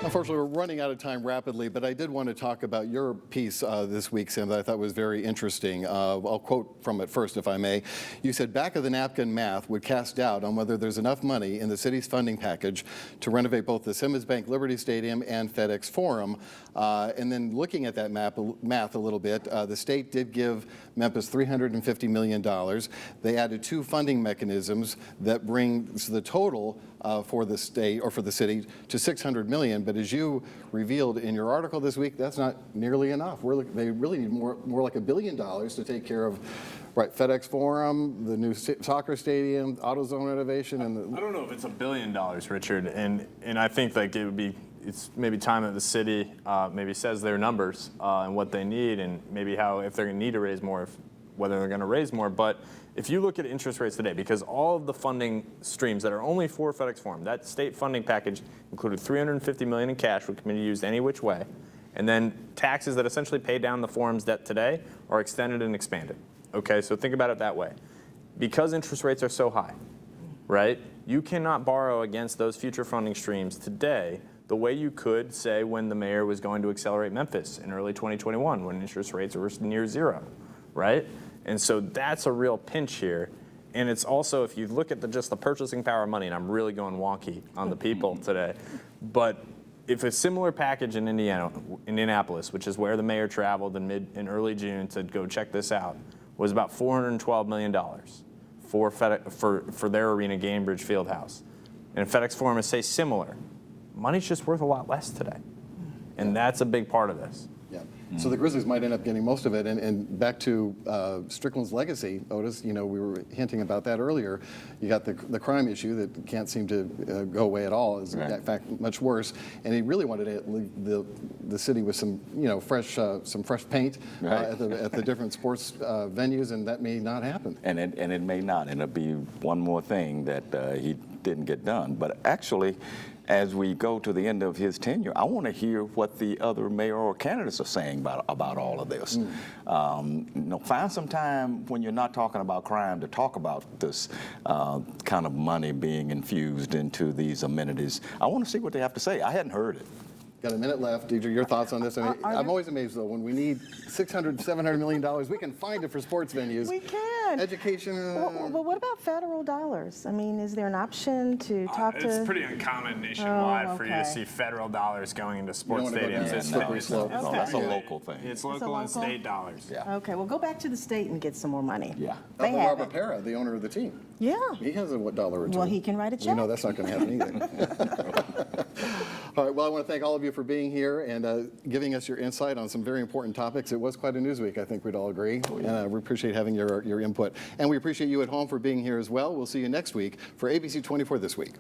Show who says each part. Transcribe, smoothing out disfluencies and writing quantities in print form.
Speaker 1: Unfortunately, we're running out of time rapidly, but I did want to talk about your piece this week, Sam, that I thought was very interesting. I'll quote from it first, if I may. You said, back of the napkin math would cast doubt on whether there's enough money in the city's funding package to renovate both the Simmons Bank Liberty Stadium and FedEx Forum. And then looking at that math a little bit, the state did give Memphis $350 million. They added two funding mechanisms that brings the total for the state or for the city to $600 million. But as you revealed in your article this week, that's not nearly enough. They really need more like $1 billion to take care of, right, FedEx Forum, the new soccer stadium, AutoZone renovation, and
Speaker 2: I don't know if it's $1 billion, Richard, and I think like it's maybe time that the city maybe says their numbers and what they need, and maybe how if they're going to need to raise more, whether they're going to raise more. But if you look at interest rates today, because all of the funding streams that are only for FedEx Forum, that state funding package included $350 million in cash, which can be used any which way, and then taxes that essentially pay down the Forum's debt today are extended and expanded. Okay, so think about it that way. Because interest rates are so high, right, you cannot borrow against those future funding streams today the way you could, say, when the mayor was going to accelerate Memphis in early 2021 when interest rates were near zero, right? And so that's a real pinch here. And it's also, if you look at just the purchasing power of money, and I'm really going wonky on the people today, but if a similar package in Indianapolis, which is where the mayor traveled in early June to go check this out, was about $412 million for their arena, Gainbridge Fieldhouse. And FedEx Forum is, say, similar. Money's just worth a lot less today. And that's a big part of this.
Speaker 1: Yeah. So the Grizzlies might end up getting most of it. And back to Strickland's legacy, Otis, we were hinting about that earlier. You got the crime issue that can't seem to go away at all. Is in fact much worse. And he really wanted to leave the city with some fresh paint at the different sports venues, and that may not happen.
Speaker 3: And it may not. And it'll be one more thing that he didn't get done. But actually, as we go to the end of his tenure, I want to hear what the other mayoral candidates are saying about all of this. Find some time when you're not talking about crime to talk about this kind of money being infused into these amenities. I want to see what they have to say. I hadn't heard it.
Speaker 1: Got a minute left. Deidre, your thoughts on this? I'm always amazed, though, when we need $600, $700 million, we can find it for sports venues.
Speaker 4: We can.
Speaker 1: Education.
Speaker 4: Well, what about federal dollars? I mean, is there an option to talk to?
Speaker 2: It's pretty uncommon nationwide for you to see federal dollars going into sports stadiums.
Speaker 1: It's slippery slope.
Speaker 3: No, that's a local thing.
Speaker 2: It's local and state dollars.
Speaker 3: Yeah.
Speaker 4: Okay, well, go back to the state and get some more money.
Speaker 3: Yeah.
Speaker 4: They have
Speaker 1: Robert
Speaker 4: it.
Speaker 1: Pera, the owner of the team.
Speaker 4: Yeah.
Speaker 1: He has a dollar or two.
Speaker 4: Well, he can write a check.
Speaker 1: You know that's not going to happen either. All right, well, I want to thank all of you for being here and giving us your insight on some very important topics. It was quite a news week, I think we'd all agree. And we appreciate having your input. And we appreciate you at home for being here as well. We'll see you next week for ABC24 This Week.